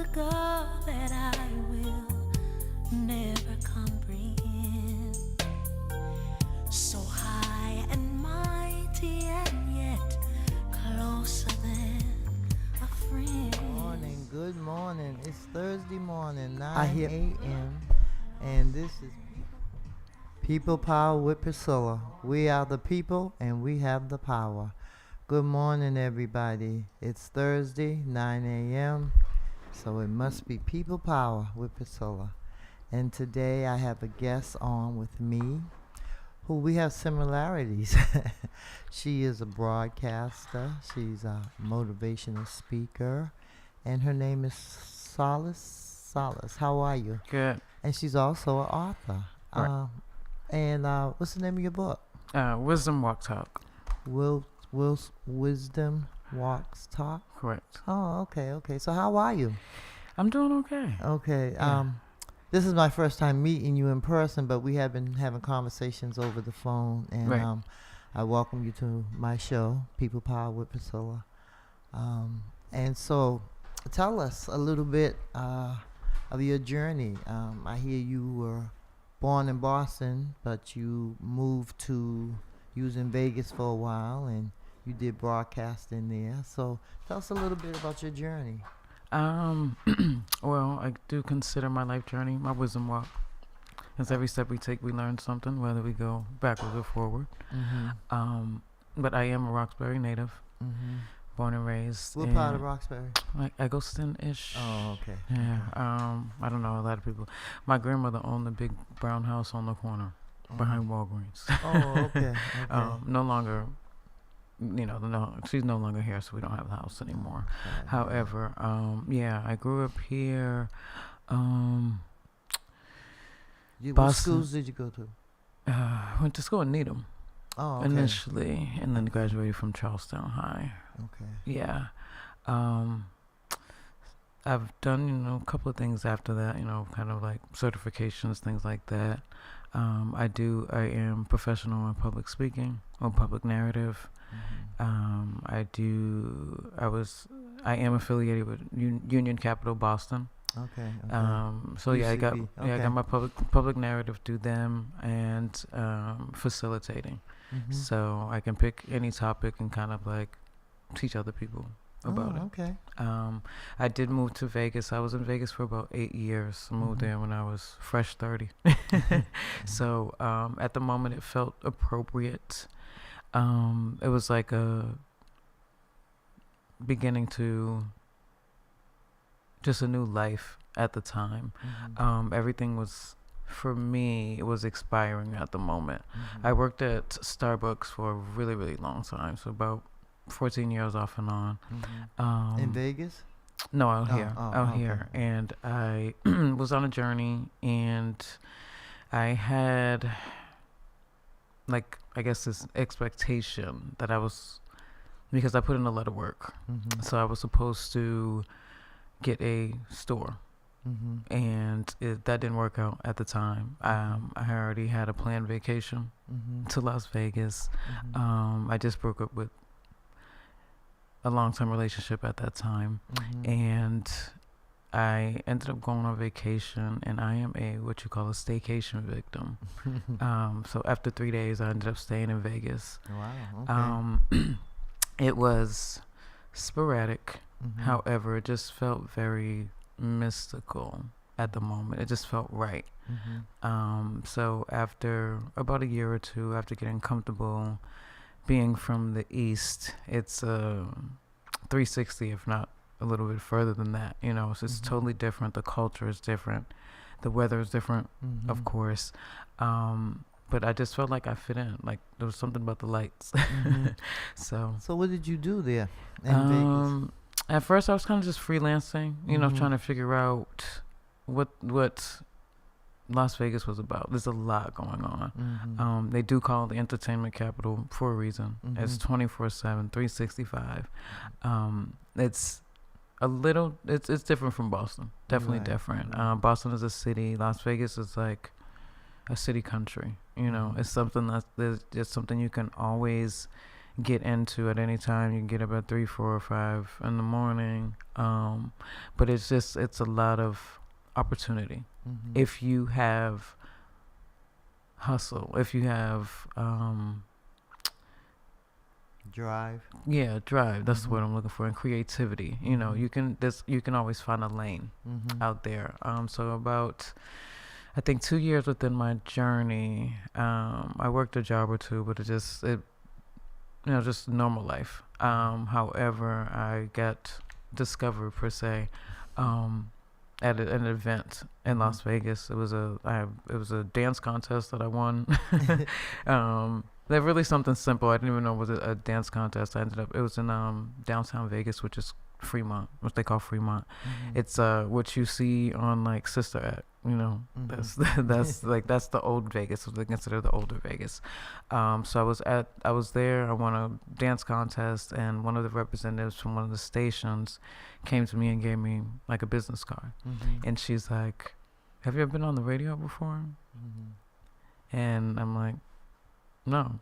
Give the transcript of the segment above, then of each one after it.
sugar that I will never comprehend. So high and mighty and yet closer than a friend. Good morning. It's Thursday morning, 9 a.m. And this is People Power with Priscilla. We are the people and we have the power. Good morning, everybody. It's Thursday, 9 a.m. So it must be People Power with Priscilla. And today I have a guest on with me who we have similarities. She is a broadcaster. She's a motivational speaker. And her name is Solace. How are you? Good. And she's also an author. Right. And what's the name of your book? Wisdom Walk Talk. Wisdom Walks Talk? Correct. Oh, okay. So how are you? I'm doing okay. Okay. Yeah. This is my first time meeting you in person, but we have been having conversations over the phone. And right. I welcome you to my show, People Power with Priscilla. And so tell us a little bit of your journey. I hear you were born in Boston, but you moved to, you was in Vegas for a while, and you did broadcasting there. So tell us a little bit about your journey. Well, I do consider my life journey my wisdom walk. Because every step we take, we learn something, whether we go backwards or forward. Mm-hmm. But I am a Roxbury native, born and raised. What part of Roxbury? Like Eggleston-ish. Oh, okay. Yeah. I don't know a lot of people. My grandmother owned the big brown house on the corner behind Walgreens. Oh, okay. No longer, she's no longer here, so we don't have the house anymore. Okay. However, I grew up here. What Boston. schools did you go to? Went to school in Needham initially, and then graduated from Charlestown High. Okay. Yeah. I've done, a couple of things after that, kind of like certifications, things like that. I am professional in public speaking or public narrative. Mm-hmm. I am affiliated with Union Capital Boston. Okay. So yeah, I got Okay. my public narrative through them and facilitating. Mm-hmm. So I can pick any topic and kind of like teach other people about it. Okay. I did move to Vegas. I was in Vegas for about 8 years. I moved there when I was fresh 30. So at the moment it felt appropriate. It was like a beginning to just a new life at the time. Everything was, for me, it was expiring at the moment. I worked at Starbucks for a really, really long time, so about 14 years off and on. In Vegas? No, out here. Okay. Here. And I was on a journey, and I had, this expectation that because I put in a lot of work. So I was supposed to get a store. And that didn't work out at the time. I already had a planned vacation to Las Vegas. I just broke up with a long-term relationship at that time, and I ended up going on vacation, and I am what you call a staycation victim. So after 3 days, I ended up staying in Vegas. Wow. Okay. It was sporadic. However, it just felt very mystical at the moment. It just felt right. So after about a year or two, after getting comfortable being from the East, it's 360, if not a little bit further than that. It's just totally different. The culture is different. The weather is different, of course. But I just felt like I fit in. Like there was something about the lights. So what did you do there in Vegas? At first, I was kind of just freelancing, trying to figure out what Las Vegas was about. There's a lot going on. They do call it the entertainment capital for a reason. It's 24/7, 365. It's it's different from Boston. Definitely different. Boston is a city. Las Vegas is like a city country. It's something it's something you can always get into at any time. You can get up at 3, 4, or 5 in the morning. But it's a lot of opportunity. If you have hustle, if you have drive. Yeah, drive. That's what I'm looking for. And creativity. You know, you can always find a lane out there. So about, I think, 2 years within my journey, I worked a job or two, but just normal life. However, I got discovered per se at an event in Las Vegas. It was a dance contest that I won. They're really something simple. I didn't even know it was a dance contest. It was in downtown Vegas, which is Fremont, what they call Fremont. It's what you see on like Sister Act, you know. That's like that's the old Vegas, what they consider the older Vegas. So I was there. I won a dance contest, and one of the representatives from one of the stations came to me and gave me like a business card, and she's like, "Have you ever been on the radio before?" And I'm like, no.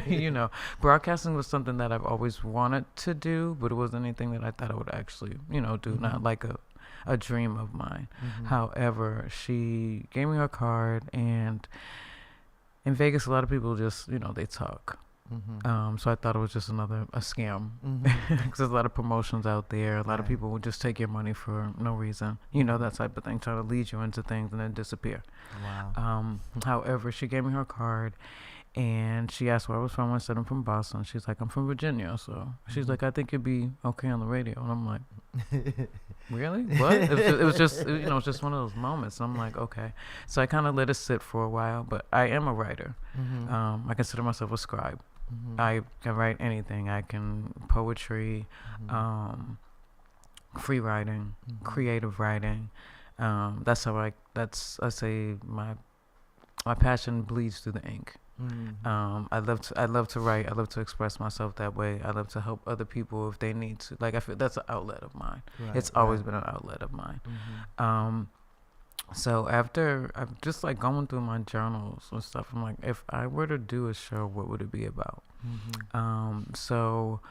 You know, broadcasting was something that I've always wanted to do, but it wasn't anything that I thought I would actually, do, not like a dream of mine. However, she gave me her card, and in Vegas, a lot of people just, they talk. So I thought it was just a scam, because there's a lot of promotions out there. A lot of people would just take your money for no reason, that type of thing, trying to lead you into things and then disappear. Wow. However, she gave me her card, and she asked where I was from. I said I'm from Boston. She's like, I'm from Virginia. So she's like, I think you'd be okay on the radio. And I'm like, really? What? It was just it's just one of those moments. And I'm like, okay. So I kind of let it sit for a while, but I am a writer. I consider myself a scribe. I can write anything. I can poetry, free writing, creative writing. That's how I say my passion bleeds through the ink. I love to write. I love to express myself that way. I love to help other people if they need to. Like, I feel that's an outlet of mine. It's always been an outlet of mine. So after I've just like going through my journals and stuff, I'm like, if I were to do a show, what would it be about? So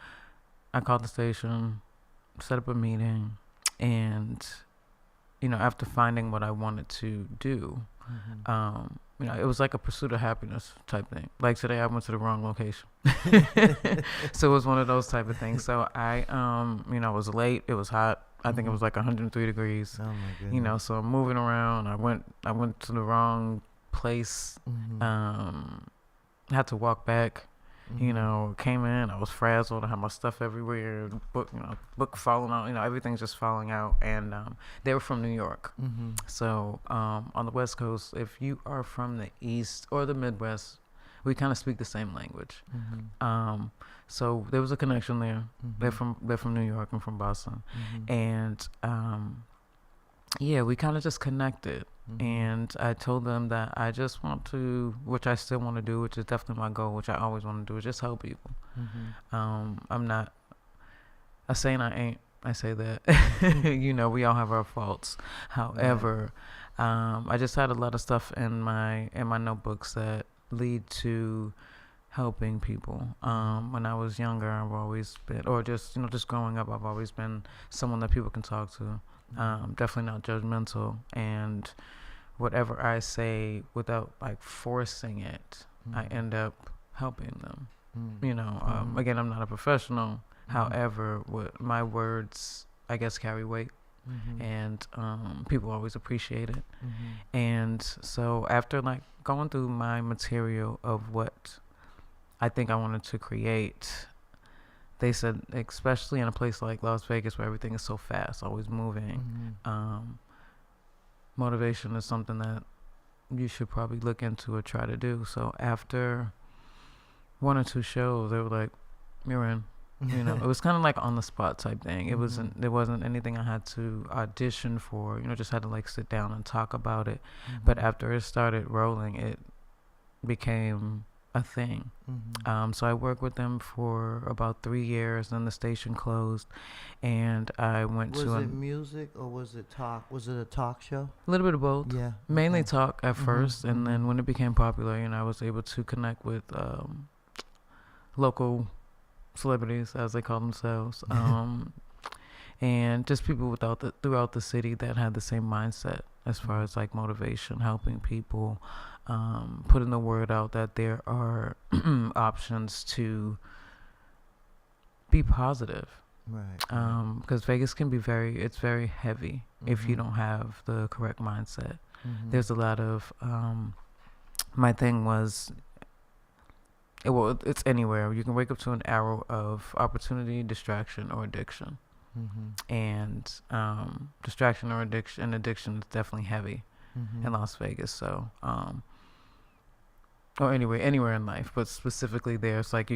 I called the station, set up a meeting, and after finding what I wanted to do, it was like a pursuit of happiness type thing. Like today, I went to the wrong location. So it was one of those type of things. So I was late. It was hot. I think it was like 103 degrees. Oh my goodness. So I'm moving around. I went to the wrong place. Had to walk back. Came in. I was frazzled. I had my stuff everywhere. Book falling out. Everything's just falling out. And they were from New York. So on the West Coast, if you are from the East or the Midwest, we kind of speak the same language. So there was a connection there. They're from New York. I'm from Boston, and we kind of just connected. And I told them that I just want to, which I still want to do, which is definitely my goal, which I always want to do, is just help people. I'm not a saint. I ain't. I say that. We all have our faults. However, I just had a lot of stuff in my notebooks that lead to helping people. When I was younger, I've always been, or just growing up, I've always been someone that people can talk to. Definitely not judgmental, and whatever I say without like forcing it, I end up helping them. Again, I'm not a professional. However, my words, I guess, carry weight. And people always appreciate it. And so after like going through my material of what I think I wanted to create, they said, especially in a place like Las Vegas where everything is so fast, always moving, motivation is something that you should probably look into or try to do. So after 1 or 2 shows, they were like, you're in. It was kind of like on the spot type thing. There wasn't anything I had to audition for. Just had to like sit down and talk about it. But after it started rolling, it became a thing. So I worked with them for about 3 years. Then the station closed, and I went to. Was it music or was it talk? Was it a talk show? A little bit of both. Yeah. Mainly talk at first, and then when it became popular, I was able to connect with local celebrities, as they call themselves, and just people throughout the city that had the same mindset as far as like motivation, helping people, putting the word out that there are options to be positive. Right. Because Vegas can be it's very heavy if you don't have the correct mindset. There's a lot of, my thing was, it's anywhere. You can wake up to an arrow of opportunity, distraction, or addiction. And distraction or addiction is definitely heavy in Las Vegas. So, or anywhere in life, but specifically there, it's like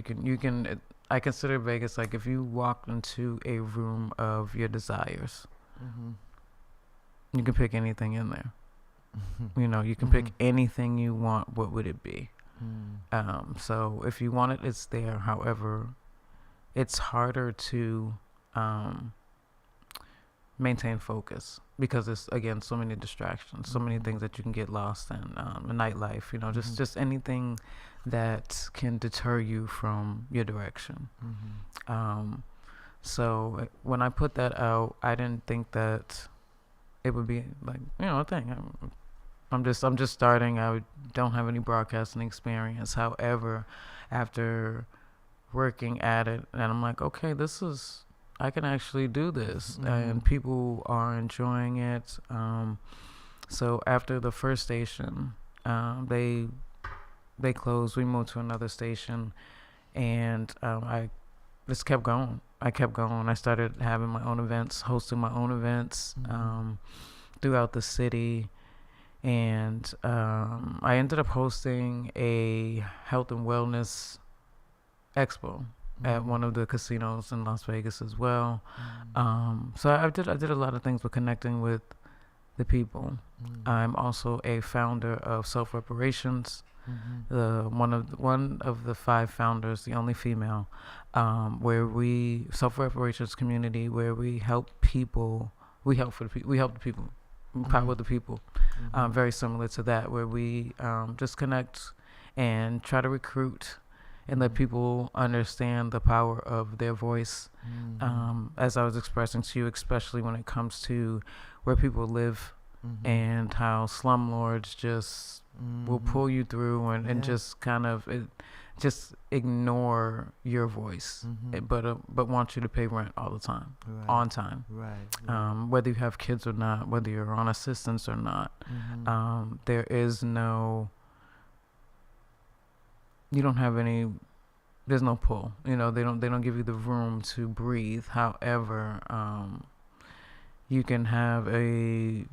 I consider Vegas like if you walked into a room of your desires, you can pick anything in there. You know, you can pick anything you want. What would it be? So if you want it, it's there. However, it's harder to maintain focus because there's, again, so many distractions, so many things that you can get lost in, the nightlife, you know, just anything that can deter you from your direction. So when I put that out, I didn't think that it would be like, you know, a thing. I'm just starting. I don't have any broadcasting experience. However, after working at it, and I'm like, okay, I can actually do this, and people are enjoying it. So after the first station, they closed. We moved to another station, and I just kept going. I started having my own events, hosting my own events throughout the city. And I ended up hosting a health and wellness expo at one of the casinos in Las Vegas as well. So I did a lot of things with connecting with the people. I'm also a founder of Self Reparations, one of the 5 founders, the only female, where we Self Reparations community where we help people. We help the people. Empower the people. Very similar to that, where we just connect and try to recruit and let people understand the power of their voice. As I was expressing to you, especially when it comes to where people live and how slumlords just will pull you through and just kind of just ignore your voice, but want you to pay rent all the time, on time. Whether you have kids or not, whether you're on assistance or not, there is no. You don't have any. There's no pull. You know, they don't give you the room to breathe. However, you can have a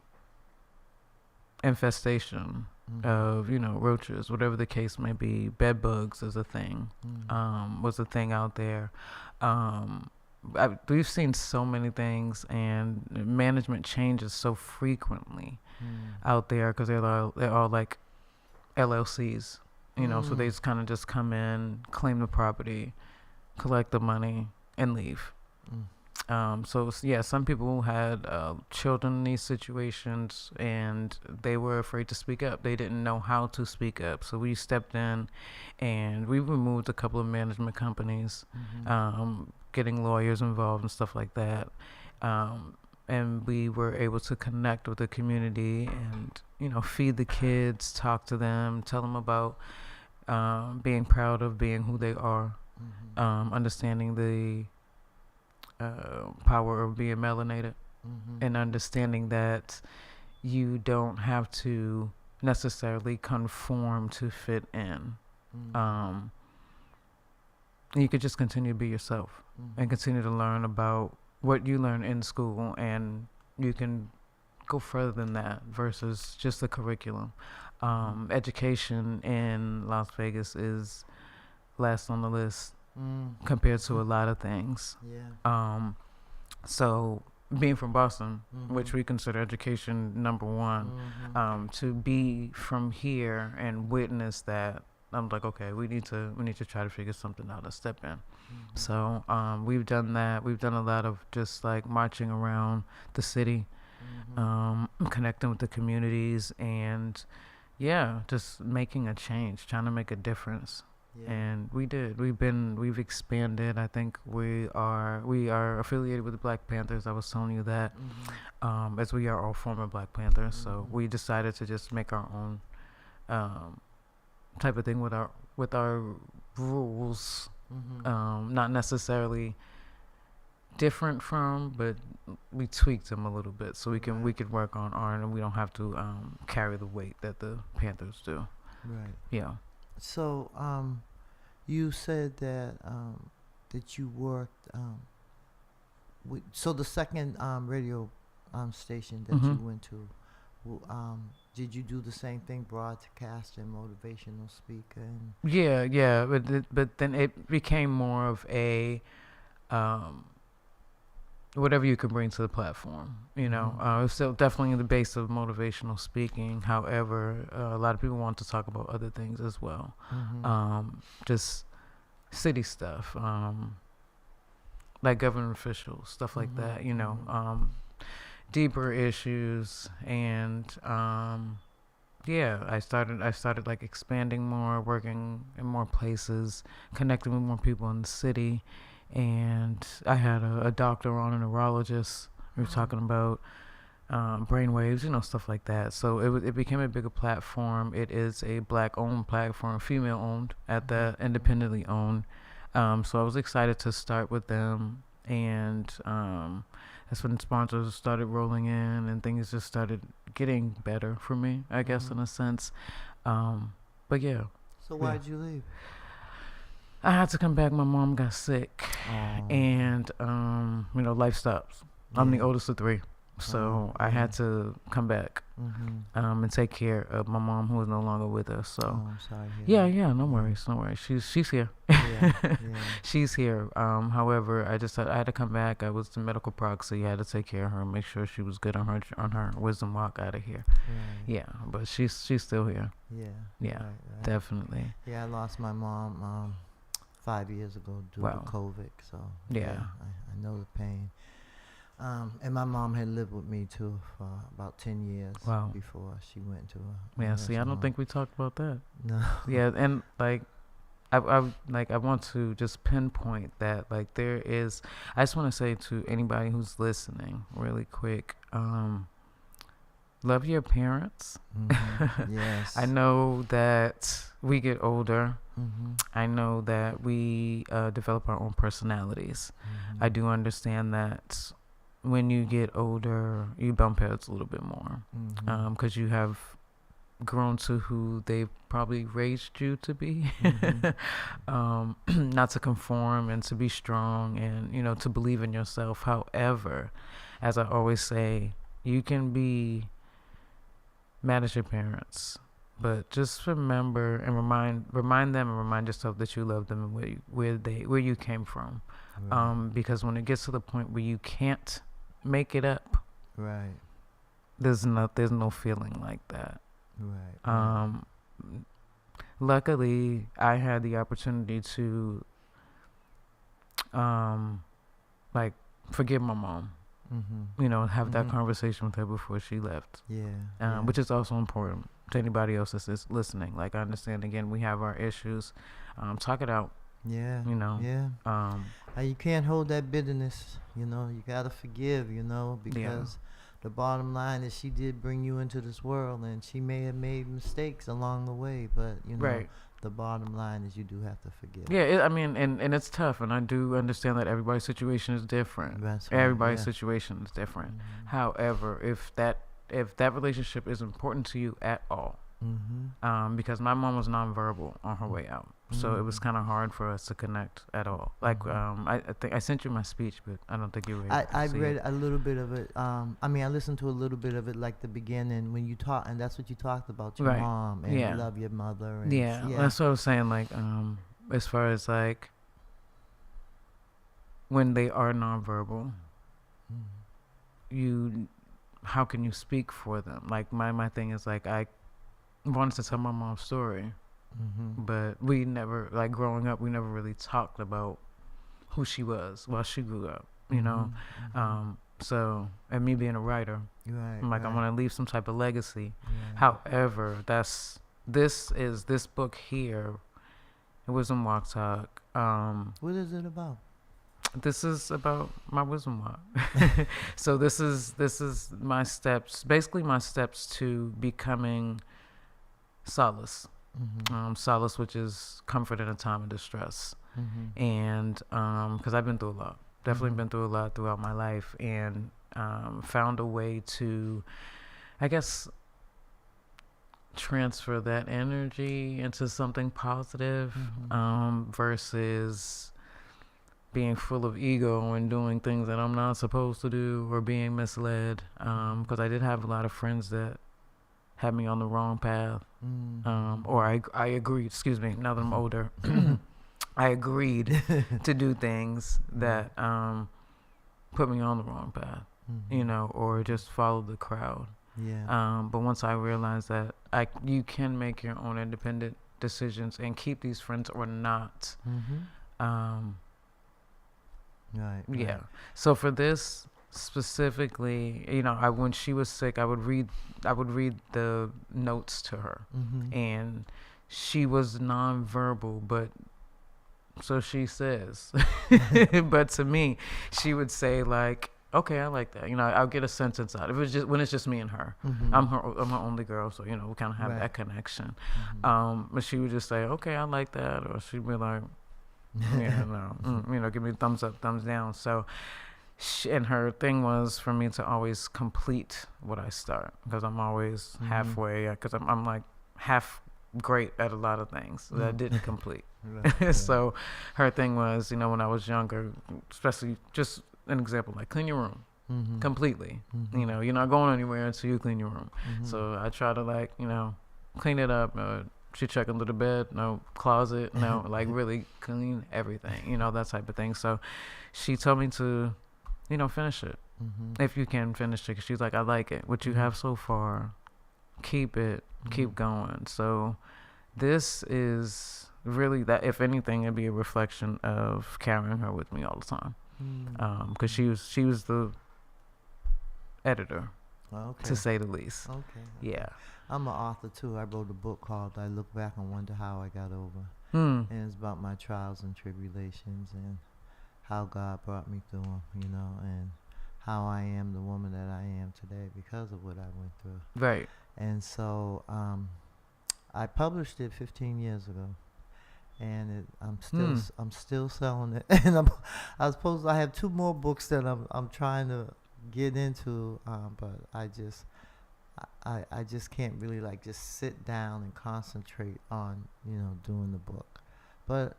infestation of, you know, roaches, whatever the case may be. Bed bugs is a thing. Was a thing out there. We've seen so many things, and management changes so frequently out there because they're all like LLCs, you know. So they just kind of just come in, claim the property, collect the money, and leave. So yeah, some people had children in these situations, and they were afraid to speak up. They didn't know how to speak up. So we stepped in, and we removed a couple of management companies, getting lawyers involved and stuff like that. And we were able to connect with the community and, you know, feed the kids, talk to them, tell them about being proud of being who they are, understanding the power of being melanated, and understanding that you don't have to necessarily conform to fit in. You could just continue to be yourself and continue to learn about what you learn in school, and you can go further than that versus just the curriculum. Education in Las Vegas is last on the list compared to a lot of things. So being from Boston, which we consider education number one, to be from here and witness that, I'm like, okay, we need to try to figure something out to step in. So we've done that. We've done a lot of just like marching around the city, connecting with the communities, and just making a change, trying to make a difference. Yeah. And we've expanded. I think we are affiliated with the Black Panthers. I was telling you that, as we are all former Black Panthers. So we decided to just make our own type of thing with our rules, not necessarily different from, but we tweaked them a little bit so we could work on our, and we don't have to carry the weight that the Panthers do. Right. Yeah. So, you said that that you worked with, so the second radio station that you went to, did you do the same thing, broadcast and motivational speaker? And Yeah, but then it became more of a whatever you can bring to the platform, it's still definitely in the base of motivational speaking. However, a lot of people want to talk about other things as well, just city stuff, like government officials, stuff like that, deeper issues. And I started like expanding more, working in more places, connecting with more people in the city. And I had a doctor on, a neurologist. We were talking about brain waves, stuff like that. So it became a bigger platform. It is a Black-owned platform, female-owned at that, independently owned. So I was excited to start with them, and that's when sponsors started rolling in, and things just started getting better for me, I guess, in a sense. But yeah. So why'd you leave? I had to come back. My mom got sick, and life stops. I'm the oldest of three, so I had to come back and take care of my mom, who was no longer with us. So I'm sorry. No worries. She's here. Yeah. She's here. However, I had to come back. I was the medical proxy. I had to take care of her, make sure she was good on her wisdom walk out of here. Right. Yeah, but she's still here. Yeah. Right. Definitely. Yeah, I lost my mom 5 years ago due to COVID. So I know the pain. And my mom had lived with me too for about 10 years before she went to a I don't think we talked about that. No. Yeah, and I want to just pinpoint that I just want to say to anybody who's listening really quick, love your parents. Yes. I know that we get older. I know that we develop our own personalities. I do understand that when you get older, you bump heads a little bit more, because you have grown to who they've probably raised you to be. Not to conform, and to be strong, and to believe in yourself. However, as I always say, you can be mad at your parents, but just remember and remind them and remind yourself that you love them and where you came from. Right. Because when it gets to the point where you can't make it up, right, there's no feeling like that. Right. Luckily, I had the opportunity to forgive my mom. Have that conversation with her before she left. Which is also important to anybody else that's listening. I understand, again, we have our issues. Talk it out. You can't hold that bitterness. You gotta forgive. Because the bottom line is, she did bring you into this world, and she may have made mistakes along the way, but right. The bottom line is you do have to forgive. Yeah, and it's tough, and I do understand that everybody's situation is different. That's right, everybody's situation is different. However, if that relationship is important to you at all, because my mom was nonverbal on her way out, so it was kind of hard for us to connect at all. I think I sent you my speech, but I don't think you read it. I read a little bit of it. I listened to a little bit of it, like the beginning when you talk, and that's what you talked about, your mom, and you love your mother. And that's what I was saying. As far as when they are nonverbal, how can you speak for them? My thing is I wanted to tell my mom's story, but we never, growing up, we never really talked about who she was while she grew up, so, and me being a writer, I'm I want to leave some type of legacy. However, this book here Wisdom Walk Talk. What is it about? This is about my wisdom walk. So this is my steps, basically my steps to becoming solace. Solace, which is comfort in a time of distress. And because I've been through a lot, definitely been through a lot throughout my life, and found a way to, I guess, transfer that energy into something positive, versus being full of ego and doing things that I'm not supposed to do, or being misled. Because I did have a lot of friends that had me on the wrong path. Or I agreed, excuse me, now that I'm older, I agreed to do things that put me on the wrong path, you know, or just follow the crowd. Yeah. But once I realized that you can make your own independent decisions and keep these friends or not. Right. Yeah. So for this specifically, you know, when she was sick, I would read the notes to her, and she was nonverbal, but so she says, but to me, she would say like, "Okay, I like that." You know, I'll get a sentence out. If it's just when it's just me and her, I'm her only girl, so you know we kind of have that connection. But she would just say, "Okay, I like that," or she'd be like, "Yeah, no," you know, give me thumbs up, thumbs down. So, and her thing was for me to always complete what I start, because I'm always halfway, because I'm like half great at a lot of things that I didn't complete. So her thing was, you know, when I was younger, especially, just an example, like clean your room completely. You know, you're not going anywhere until you clean your room. So I try to, like, you know, clean it up. She check under the bed, no closet, no, like really clean everything, you know, that type of thing. So she told me to, you know, finish it if you can finish it. 'Cause she's like, I like it. What you have so far, keep it, keep going. So this is really that, if anything, it'd be a reflection of carrying her with me all the time. Because she was the editor, to say the least. Yeah. I'm an author too. I wrote a book called I Look Back and Wonder How I Got Over. And it's about my trials and tribulations and how God brought me through them, you know, and how I am the woman that I am today because of what I went through. Right. And so I published it 15 years ago. And I'm still selling it. And I have 2 more books that I'm trying to get into, but I just can't really like just sit down and concentrate on, you know, doing the book. But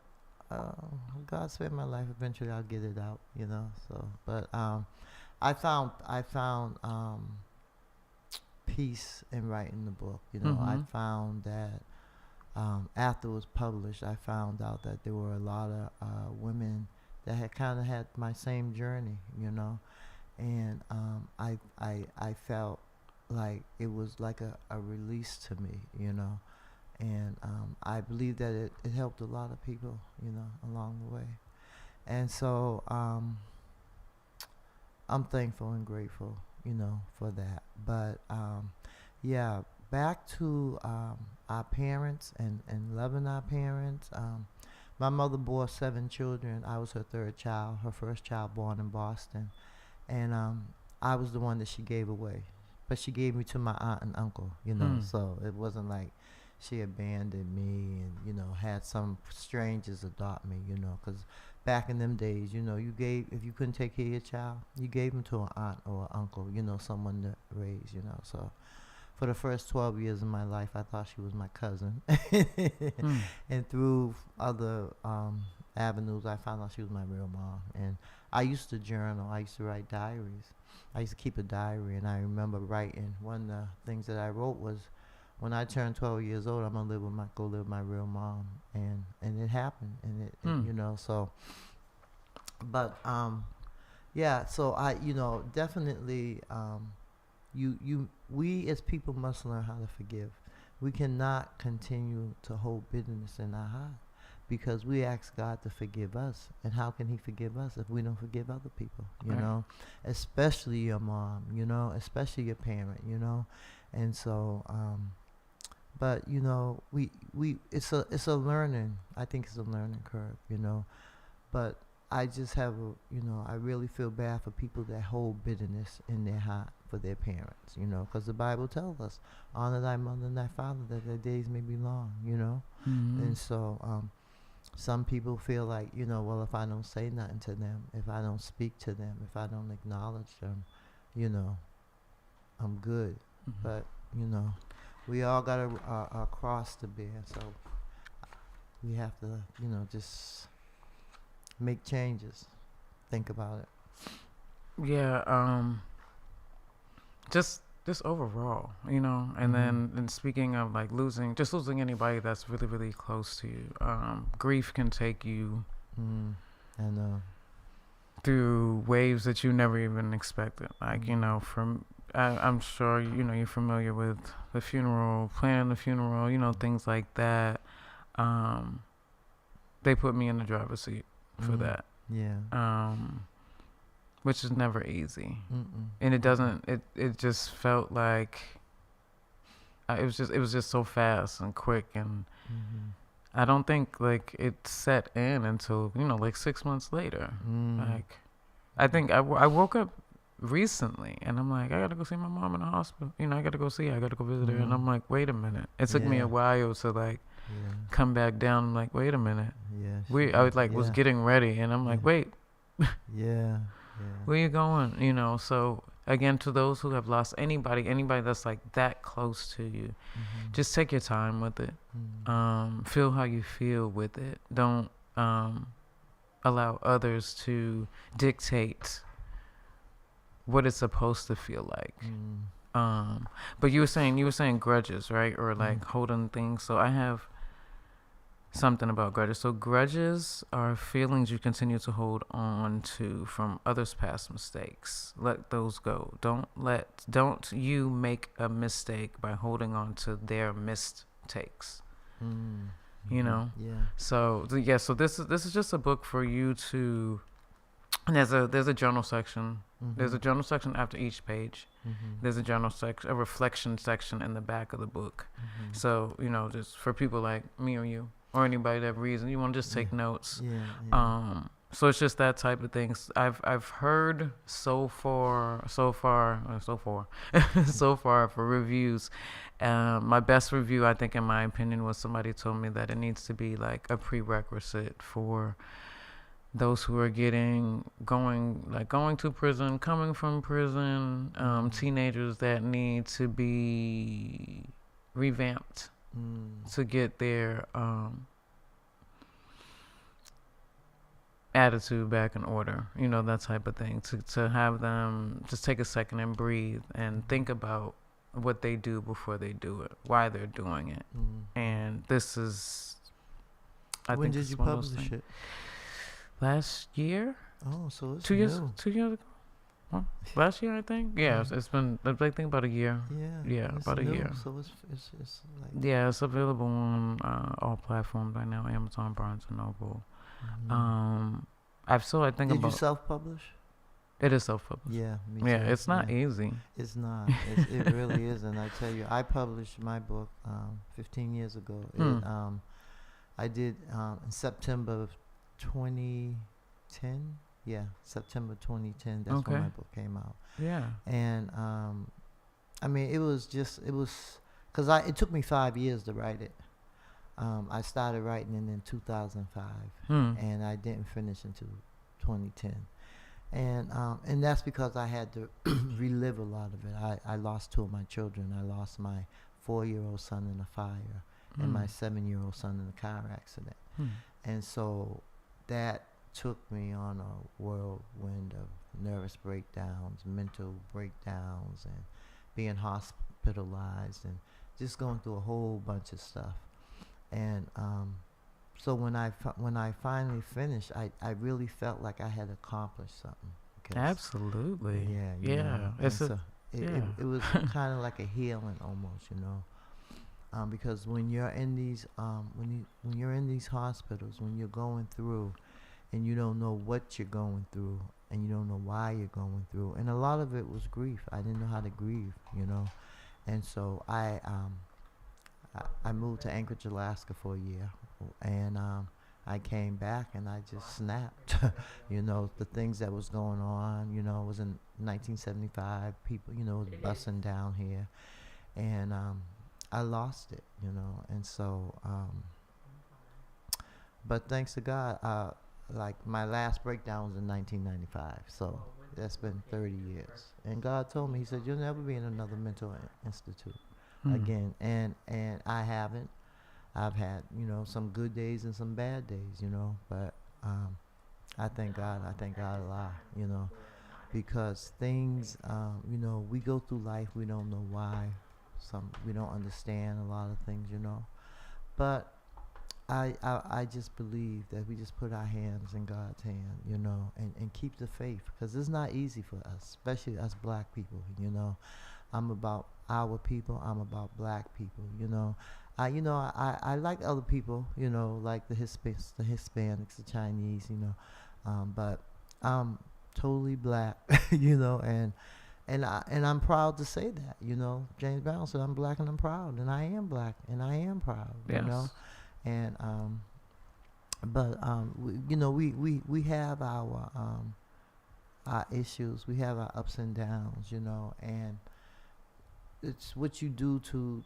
God spared my life. Eventually I'll get it out, you know. So, but I found peace in writing the book. You know, I found that after it was published, I found out that there were a lot of women that had kind of had my same journey, you know, and I felt like it was like a release to me, you know, and I believe that it helped a lot of people, you know, along the way. And so I'm thankful and grateful, you know, for that. But yeah, back to our parents and loving our parents. My mother bore 7 children. I was her 3rd child, her first child born in Boston. And I was the one that she gave away. But she gave me to my aunt and uncle, you know, so it wasn't like she abandoned me and, you know, had some strangers adopt me, you know, because back in them days, you know, if you couldn't take care of your child, you gave them to an aunt or an uncle, you know, someone to raise, you know. So for the first 12 years of my life, I thought she was my cousin. And through other avenues, I found out she was my real mom. And I used to journal. I used to write diaries. I used to keep a diary, and I remember writing. One of the things that I wrote was, when I turn 12 years old, I'm gonna go live with my real mom, and it happened, and it you know. So, but yeah. So I, you know, definitely, we as people must learn how to forgive. We cannot continue to hold bitterness in our heart, because we ask God to forgive us. And how can he forgive us if we don't forgive other people, you know, especially your mom, you know, especially your parent, you know. And so, but you know, it's a learning. I think it's a learning curve, you know. But I just have I really feel bad for people that hold bitterness in their heart for their parents, you know, because the Bible tells us, honor thy mother and thy father that their days may be long, you know. And so some people feel like, you know, well, if I don't say nothing to them, if I don't speak to them, if I don't acknowledge them, you know, I'm good. But, you know, we all got a cross to bear, so we have to, you know, just make changes. Think about it. Yeah, just overall, you know, and then and speaking of like losing anybody that's really, really close to you, grief can take you I know. through waves that you never even expected. Like, you know, I'm sure, you know, you're familiar with the funeral, planning the funeral, you know, things like that. They put me in the driver's seat for that. Yeah. Which is never easy. And it just felt like it was just so fast and quick, and I don't think like it set in until, you know, like 6 months later. Like, I think I woke up recently and I'm like, I gotta go see my mom in the hospital, you know, I gotta go see her, I gotta go visit her, and I'm like, wait a minute, it took me a while to like come back down. I'm like, wait a minute, I was like was getting ready, and I'm like, wait, where you going, you know? So again, to those who have lost anybody that's like that close to you, just take your time with it. Feel how you feel with it. Don't allow others to dictate what it's supposed to feel like. But you were saying grudges, right? Or like holding things. So I have something about grudges. So grudges are feelings you continue to hold on to from others' past mistakes. Let those go. Don't you make a mistake by holding on to their mistakes. You know? So so this is just a book for you to, and there's a journal section. There's a journal section after each page. There's a journal section, a reflection section in the back of the book. So, you know, just for people like me or you or anybody that reads and you want to just take notes. So it's just that type of things. I've heard so far for reviews. My best review, I think, in my opinion, was somebody told me that it needs to be like a prerequisite for those who are going to prison, coming from prison, teenagers that need to be revamped to get their attitude back in order, you know, that type of thing, to have them just take a second and breathe and think about what they do before they do it, why they're doing it. And this is, when did you publish it? Last year. Oh, so it's 2 years. new. 2 years ago. Huh? Last year, I think. Yeah, it's been. I think about a year. Yeah, about a year. So it's like, yeah, it's available on all platforms right now. Amazon, Barnes and Noble. I think. Did you self-publish? It is self-published. Yeah, me too. Yeah, it's not easy. It's not. It really isn't. I tell you, I published my book 15 years ago. I did in September of 2010. Yeah, September 2010. That's when my book came out. Yeah. And I mean, it was because it took me 5 years to write it. I started writing it in 2005, and I didn't finish until 2010. And that's because I had to relive a lot of it. I lost 2 of my children. I lost my 4-year-old son in a fire and my 7-year-old son in a car accident. And so that took me on a whirlwind of nervous breakdowns, mental breakdowns, and being hospitalized and just going through a whole bunch of stuff. And so when I finally finished, I really felt like I had accomplished something. Absolutely. Yeah. Yeah. It was kind of like a healing almost, you know. Because when you're in these when you're in these hospitals, when you're going through, and you don't know what you're going through, and you don't know why you're going through, and a lot of it was grief. I didn't know how to grieve, you know, and so I I moved to Anchorage, Alaska for a year, and I came back and I just snapped. You know, the things that was going on. You know, it was in 1975. People, you know, was busing down here, and I lost it. You know, and so. But thanks to God, like my last breakdown was in 1995. So that's been 30 years. And God told me, He said, "You'll never be in another mental institute again." And I haven't. I've had, you know, some good days and some bad days, you know. But I thank God. I thank God a lot, you know, because things, you know, we go through life, we don't know why. We don't understand a lot of things, you know. But I just believe that we just put our hands in God's hand, you know, and keep the faith, because it's not easy for us, especially us black people, you know. I'm about our people. I'm about black people, you know. I like other people, you know, like the Hispanics, the Chinese, you know, but I'm totally black, you know, and I'm proud to say that, you know. James Brown said, "I'm black and I'm proud," and I am black and I am proud, you know. And you know, we have our issues, we have our ups and downs, you know, and it's what you do to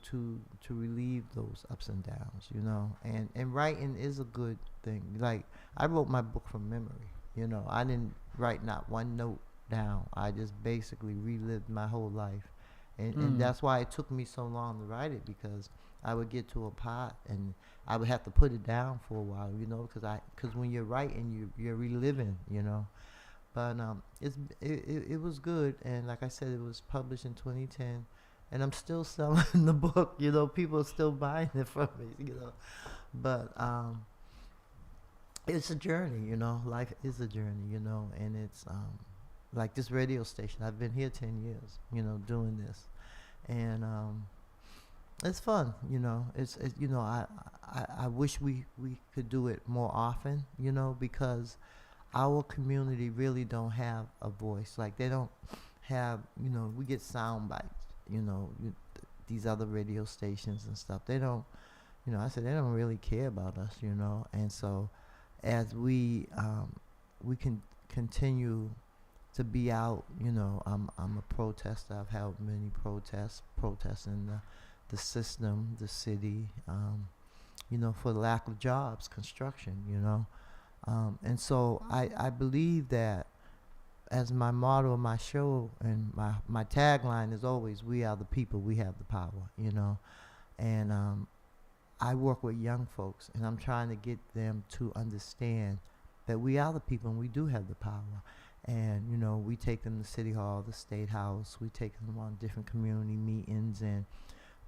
relieve those ups and downs, you know. And writing is a good thing. Like, I wrote my book from memory, you know. I didn't write not one note down. I just basically relived my whole life, and that's why it took me so long to write it, because I would get to a part and I would have to put it down for a while, you know, because when you're writing, you're reliving, you know. But it was good, and like I said, it was published in 2010, and I'm still selling the book, you know. People are still buying it from me, you know. But it's a journey, you know. Life is a journey, you know, and it's like this radio station. I've been here 10 years, you know, doing this, and it's fun, you know. It's you know, I wish we could do it more often, you know, because our community really don't have a voice. Like, they don't have, you know, we get sound bites, you know, these other radio stations and stuff. They don't, you know, I said, they don't really care about us, you know. And so as we can continue to be out, you know, I'm a protester. I've held many protesting the system, the city, you know, for the lack of jobs, construction, you know. And so I believe that, as my motto of my show and my tagline is always, "We are the people, we have the power," you know. And I work with young folks, and I'm trying to get them to understand that we are the people and we do have the power. And, you know, we take them to City Hall, the State House, we take them on different community meetings, and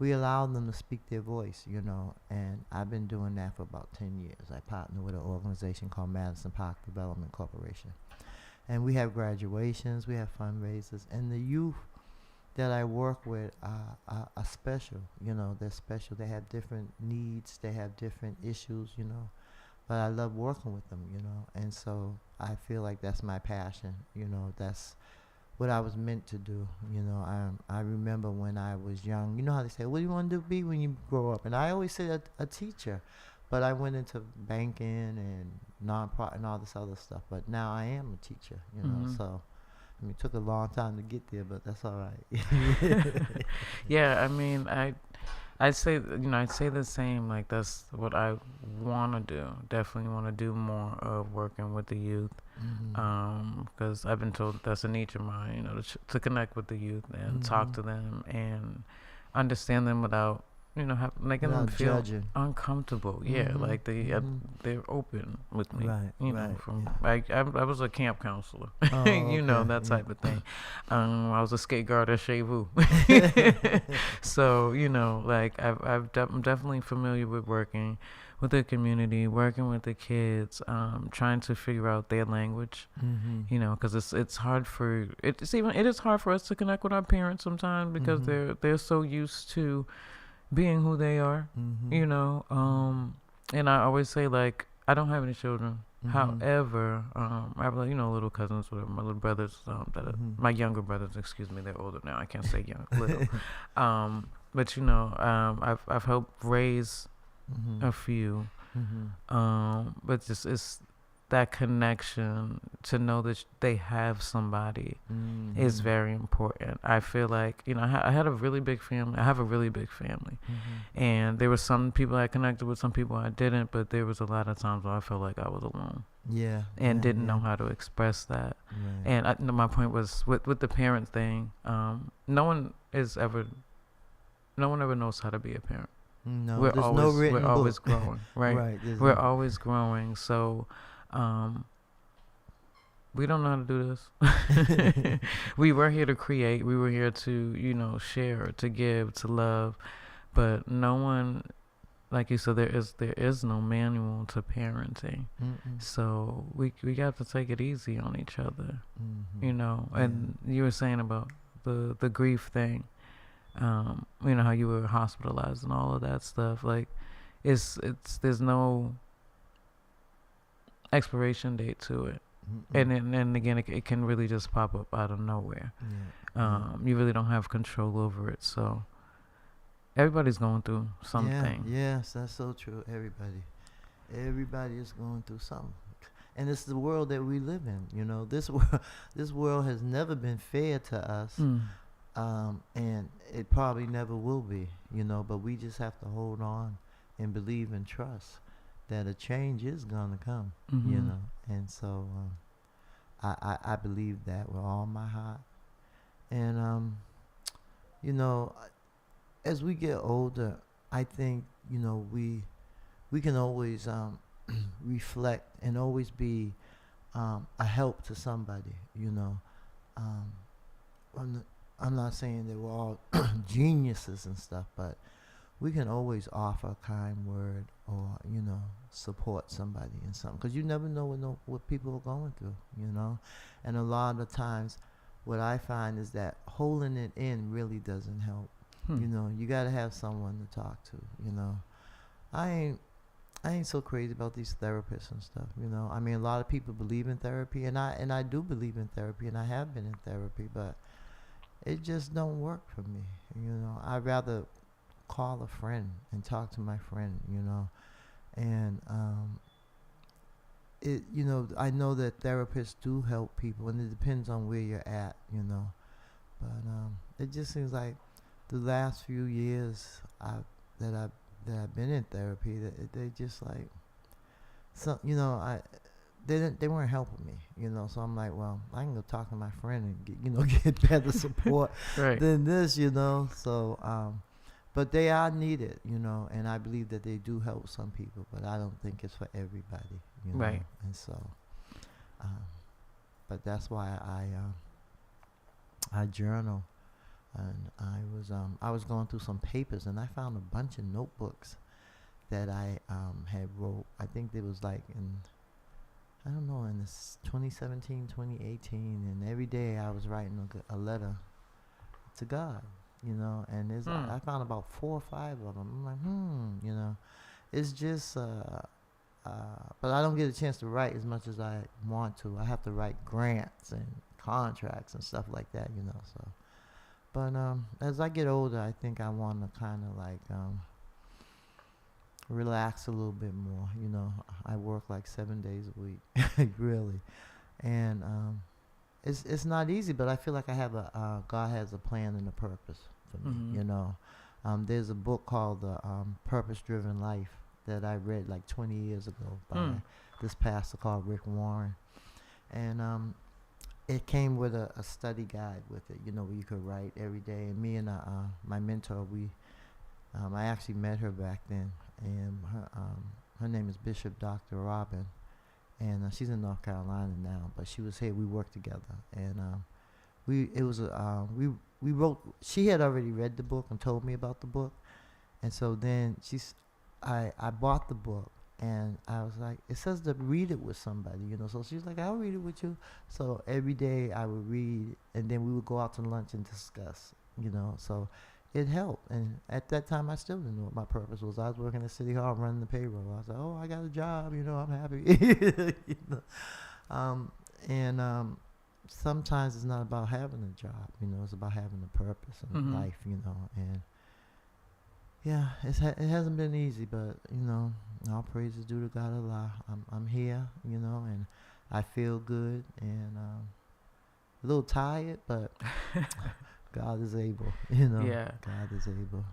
we allow them to speak their voice, you know. And I've been doing that for about 10 years. I partner with an organization called Madison Park Development Corporation. And we have graduations, we have fundraisers, and the youth that I work with are special, you know. They're special. They have different needs, they have different issues, you know. But I love working with them, you know. And so I feel like that's my passion, you know. That's what I was meant to do, you know. I remember when I was young, you know how they say, "What do you want to be when you grow up?" And I always said a teacher, but I went into banking and nonprofit and all this other stuff. But now I am a teacher, you know. So I mean, it took a long time to get there, but that's all right. Yeah, I mean, I'd say, you know, I'd say the same. Like, that's what I want to do. Definitely want to do more of working with the youth, because I've been told that's a need of mine, you know, to connect with the youth and talk to them and understand them without, you know, making them feel judging. Uncomfortable. Yeah, like they're open with me. Right, you know, I was a camp counselor, you know, that type of thing. I was a skate guard at Chez Vous. So, you know, like I'm definitely familiar with working with the community, working with the kids, trying to figure out their language, you know, because it's hard for it is hard for us to connect with our parents sometimes, because they're so used to being who they are, you know. And I always say, like, I don't have any children, However, I have, like, little cousins, whatever, my little brothers, that are, my younger brothers, excuse me, they're older now. I can't say young, little. But I've helped raise a few. But just it's that connection to know that they have somebody is very important. I feel like, I had a really big family. I have a really big family. And there were some people I connected with, some people I didn't, but there was a lot of times where I felt like I was alone. Yeah. And didn't know how to express that. Right. And my point was with the parent thing, no one ever knows how to be a parent. No, we're always growing, right? Right. We're always growing. So, we don't know how to do this. We were here to create. We were here to, share, to give, to love. But no one, like you said, there is no manual to parenting. So we got to take it easy on each other, And you were saying about the grief thing. How you were hospitalized and all of that stuff. Like, there's no expiration date to it, and again, it can really just pop up out of nowhere. You really don't have control over it. So everybody's going through something. Yes, that's so true. Everybody is going through something, and it's the world that we live in. This world has never been fair to us. And it probably never will be, but we just have to hold on and believe and trust that a change is going to come, and so I believe that with all my heart. And, as we get older, I think, we can always reflect and always be a help to somebody, I'm not saying that we're all geniuses and stuff, but we can always offer a kind word or, support somebody in something. Because you never know what people are going through, And a lot of times what I find is that holding it in really doesn't help. You got to have someone to talk to, I ain't so crazy about these therapists and stuff, I mean, a lot of people believe in therapy, and I do believe in therapy, and I have been in therapy, but it just don't work for me, I'd rather call a friend and talk to my friend, and I know that therapists do help people, and it depends on where you're at, but it just seems like the last few years that I've been in therapy, that they just like, so they weren't helping me, so I'm like, well, I can go talk to my friend and get better support than this, so but they are needed, and I believe that they do help some people, but I don't think it's for everybody, right. And so but that's why I journal, and I was going through some papers, and I found a bunch of notebooks that I had wrote. I think it was like in this 2017, 2018, and every day I was writing a letter to God, and I found about 4 or 5 of them. I'm like, it's just, but I don't get a chance to write as much as I want to. I have to write grants and contracts and stuff like that, so. But as I get older, I think I want to kind of like relax a little bit more. I work like 7 days a week, really, and it's not easy. But I feel like I have God has a plan and a purpose for me. There's a book called The Purpose Driven Life that I read like 20 years ago by this pastor called Rick Warren, and it came with a study guide with it, where you could write every day. And me and my mentor, I actually met her back then, and her name is Bishop Dr. Robin, and she's in North Carolina now, but she was here. We worked together, and we wrote. She had already read the book and told me about the book, and so then I bought the book. And I was like, it says to read it with somebody, So she's like, I'll read it with you. So every day I would read, and then we would go out to lunch and discuss, So it helped. And at that time, I still didn't know what my purpose was. I was working at City Hall running the payroll. I was like, oh, I got a job, I'm happy. You know? And sometimes it's not about having a job, it's about having a purpose in life, and yeah, it hasn't been easy, but all praises due to God Allah. I'm here, and I feel good, and a little tired, but God is able, Yeah. God is able.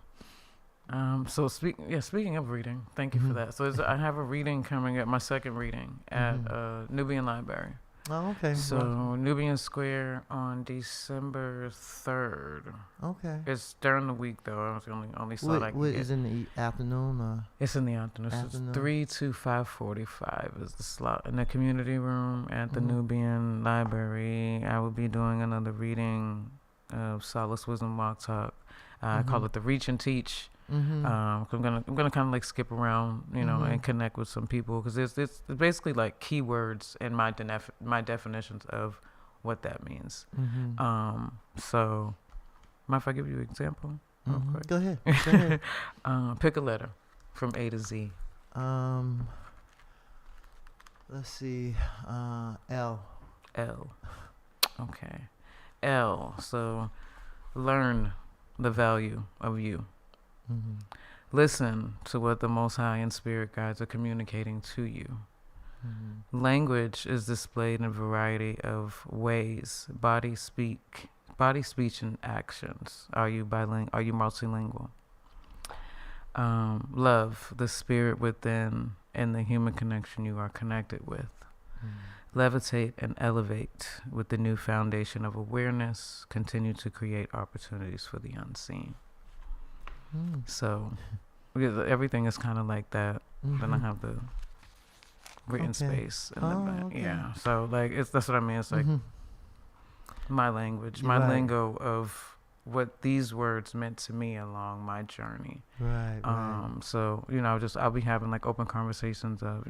So speaking of reading, thank you for that. So I have a reading coming up, my second reading at Nubian Library. Oh, okay. So Nubian Square on December 3rd. Okay. It's during the week though. I was the only slot I can get. Is in the afternoon or? It's in the afternoon. So it's 3 to 5:45 is the slot in the community room at the Nubian Library. I will be doing another reading of Solace Wisdom Walk Talk. I call it the Reach and Teach. I'm gonna kind of like skip around, and connect with some people because it's basically like keywords and my definitions of what that means. So, mind if I give you an example? Real quick? Go ahead. Pick a letter from A to Z. Let's see. L. Okay. L. So, learn the value of you. Listen to what the Most High and Spirit guides are communicating to you. Language is displayed in a variety of ways. Body, speech, and actions. Are you bilingual? Are you multilingual? Love, the spirit within and the human connection you are connected with. Levitate and elevate with the new foundation of awareness. Continue to create opportunities for the unseen. So everything is kind of like that. Then I have the written space in the back. Okay. Yeah. So like that's what I mean. It's like my language, my lingo of what these words meant to me along my journey. Right. So I'll be having like open conversations of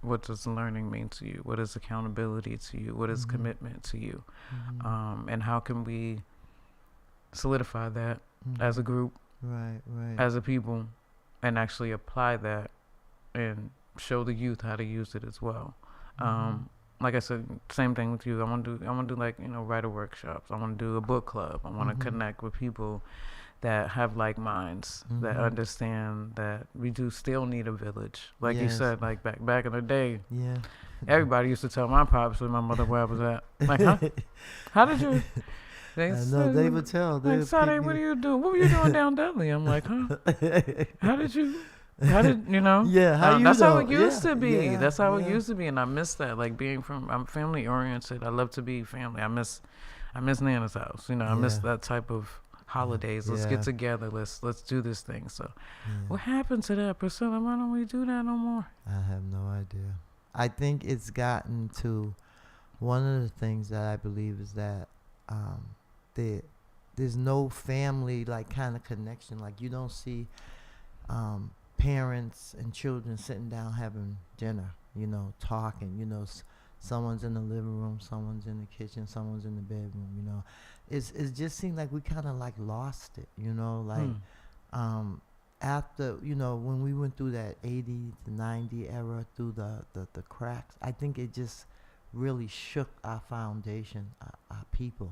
what does learning mean to you? What is accountability to you? What is commitment to you? And how can we solidify that as a group? Right. As a people, and actually apply that and show the youth how to use it as well. Like I said, same thing with you. I want to do like writer workshops. I want to do a book club. I want to connect with people that have like minds that understand that we do still need a village. Like you said, like back in the day. Yeah. Everybody used to tell my pops and my mother where I was at. Like, huh? How did you? They would tell. Like, Sade, what are you doing? What were you doing down Dudley? I'm like, huh? How did Yeah, how you that's know? how it used to be. Yeah, that's how it used to be, and I miss that. Like I'm family oriented. I love to be family. I miss Nana's house. I miss that type of holidays. Let's get together. Let's do this thing. So, what happened to that, Priscilla? Why don't we do that no more? I have no idea. I think it's gotten to one of the things that I believe is that there's no family like kind of connection. Like you don't see parents and children sitting down having dinner, talking, someone's in the living room, someone's in the kitchen, someone's in the bedroom, it just seemed like we kind of like lost it, after, when we went through that 80 to 90 era through the cracks, I think it just really shook our foundation, our people,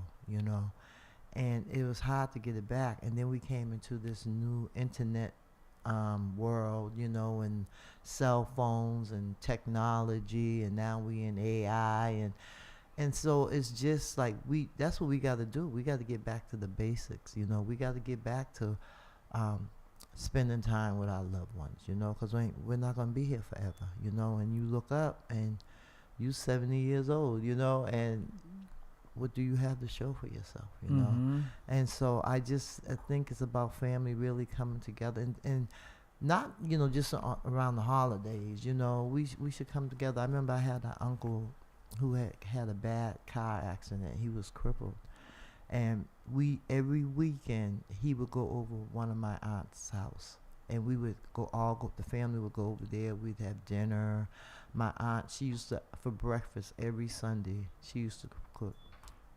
and it was hard to get it back. And then we came into this new internet world, and cell phones and technology, and now we in AI, and so it's just like that's what we got to do. We got to get back to the basics, we got to get back to spending time with our loved ones, because we're not going to be here forever, and you look up and you 70 years old, and what do you have to show for yourself, And so I think it's about family really coming together, and not, just around the holidays, we should come together. I remember I had an uncle who had a bad car accident. He was crippled, and every weekend he would go over one of my aunt's house, and we would the family would go over there. We'd have dinner. My aunt, she used to, for breakfast every Sunday, she used to cook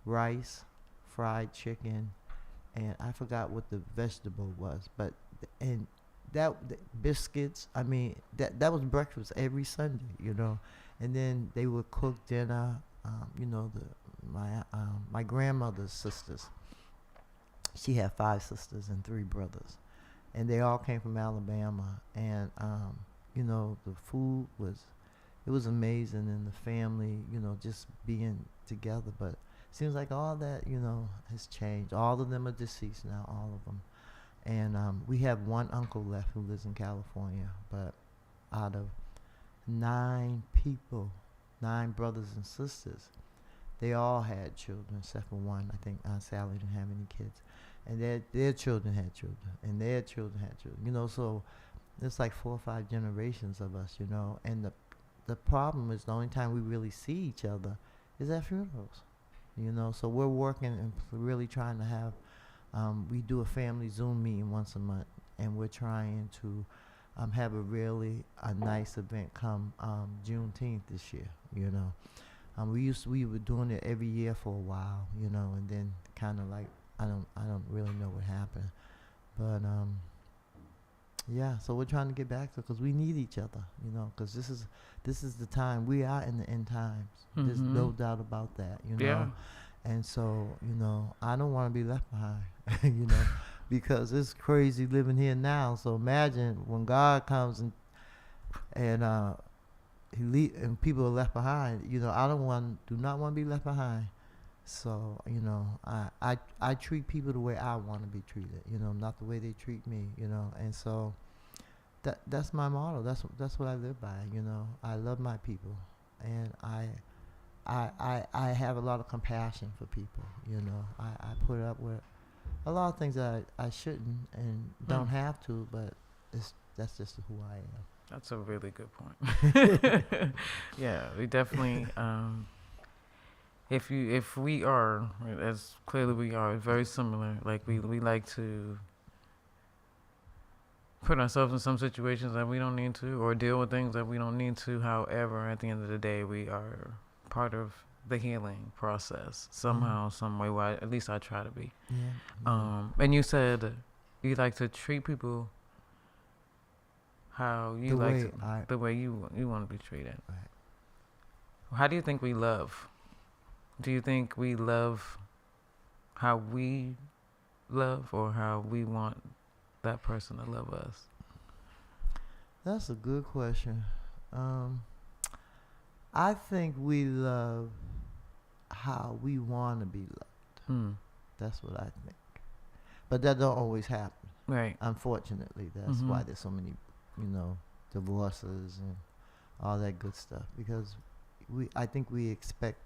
rice, fried chicken, and I forgot what the vegetable was, but and the biscuits. I mean, that was breakfast every Sunday, and then they would cook dinner. My grandmother's sisters. She had 5 sisters and 3 brothers, and they all came from Alabama. And the food was amazing, and the family, just being together. But seems like all that, has changed. All of them are deceased now, all of them. And we have one uncle left who lives in California. But out of 9 people, 9 brothers and sisters, they all had children, except for one. I think Aunt Sally didn't have any kids. And their children had children, and their children had children. So it's like 4 or 5 generations of us, And the problem is the only time we really see each other is at funerals, So we're working and really trying to have, we do a family Zoom meeting once a month, and we're trying to have a nice event come Juneteenth this year, we were doing it every year for a while, and then kind of like, I don't really know what happened, but so we're trying to get back to it because we need each other, because this is the time we are in the end times. There's no doubt about that, Yeah. And so I don't want to be left behind, because it's crazy living here now. So imagine when God comes and and people are left behind. I do not want to be left behind. So I treat people the way I want to be treated. Not the way they treat me. And so that's my motto. That's what I live by. I love my people, and I have a lot of compassion for people. I put up with a lot of things that I shouldn't and don't have to, but that's just who I am. That's a really good point. Yeah, we definitely. If we are, as clearly we are, very similar. Like we like to put ourselves in some situations that we don't need to, or deal with things that we don't need to. However, at the end of the day, we are part of the healing process somehow, some way. Well, at least I try to be. Yeah. And you said you like to treat people how you the way you want to be treated. Right. How do you think we love? Do you think we love how we love, or how we want that person to love us? That's a good question. I think we love how we want to be loved. That's what I think. But that don't always happen. Right. Unfortunately, that's why there's so many, divorces and all that good stuff. Because I think we expect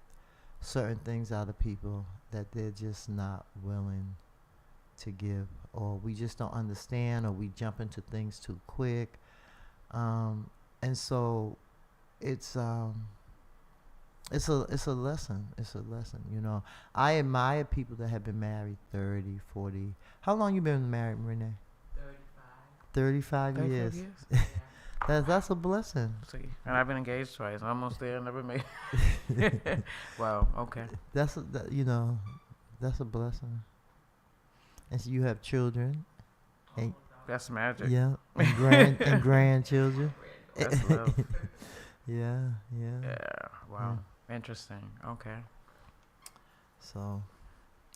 certain things out of people that they're just not willing to give, or we just don't understand, or we jump into things too quick, and so it's a lesson. It's a lesson. I admire people that have been married 30, 40. How long you been married, Renee? 35 years. That's a blessing. See, and I've been engaged twice. Almost there, never made it. Wow, okay. That's a blessing. And so you have children. And that's magic. yeah, and grandchildren. That's love. Yeah. Wow. Interesting. Okay. So,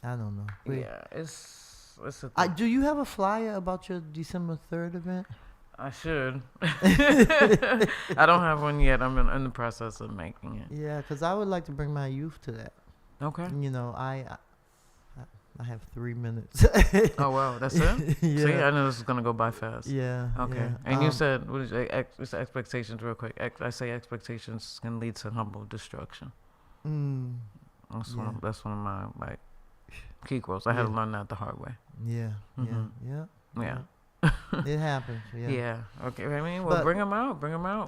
I don't know. Yeah, it's a do you have a flyer about your December 3rd event? I should. I don't have one yet. I'm in the process of making it. Yeah, because I would like to bring my youth to that. Okay. I have 3 minutes. Oh, wow. That's it? Yeah. See, I know this is going to go by fast. Yeah. Okay. Yeah. And you said, what is it's expectations real quick. I say expectations can lead to humble destruction. That's one of my key quotes. I had to learn that the hard way. Yeah. Yeah. It happens. Yeah. Yeah. Okay. I mean, well, bring them out.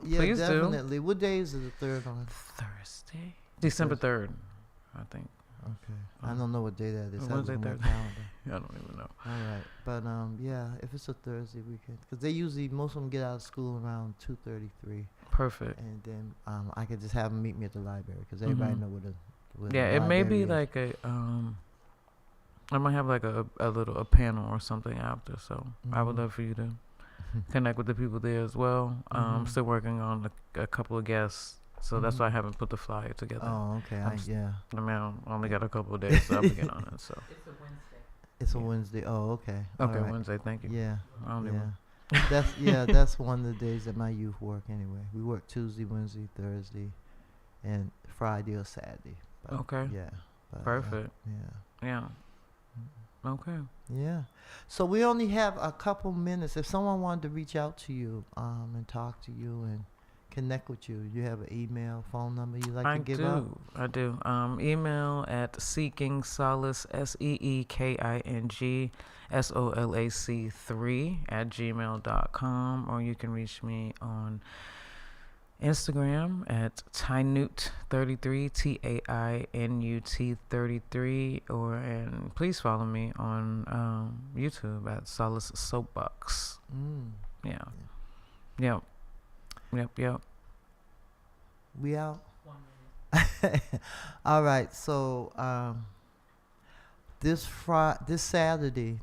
Yeah, Please definitely. What day is it? The 3rd on? Thursday. December 3rd, I think. Okay. I don't know what day that is. Wednesday, Calendar. I don't even know. All right. But if it's a Thursday weekend, because they usually, most of them get out of school around 2:33. Perfect. And then I could just have them meet me at the library, because everybody know where the Yeah, it may be library is. like I might have like a little panel or something after. So I would Mhm. love for you to connect with the people there as well. I'm Mhm. still working on a couple of guests, so that's Mhm. why I haven't put the flyer together. Oh, okay. Yeah. I mean, I only got a couple of days, so I'll be getting on it. So It's a yeah. Wednesday. Oh, okay. All Okay, right. Wednesday. Thank you. Yeah. I don't Yeah. even. That's one of the days that my youth work anyway. We work Tuesday, Wednesday, Thursday, and Friday or Saturday. But Okay. yeah. But, Perfect. yeah. Yeah. Okay. Yeah. So we only have a couple minutes. If someone wanted to reach out to you and talk to you and connect with you, you have an email, phone number you like to give out? I do. Email at seeking solace seekingsolace3@gmail.com, or you can reach me on Instagram at Tainut33, Tainut33, and please follow me on YouTube at Solace Soapbox. Yeah. Yep. We out? All right. So this Saturday,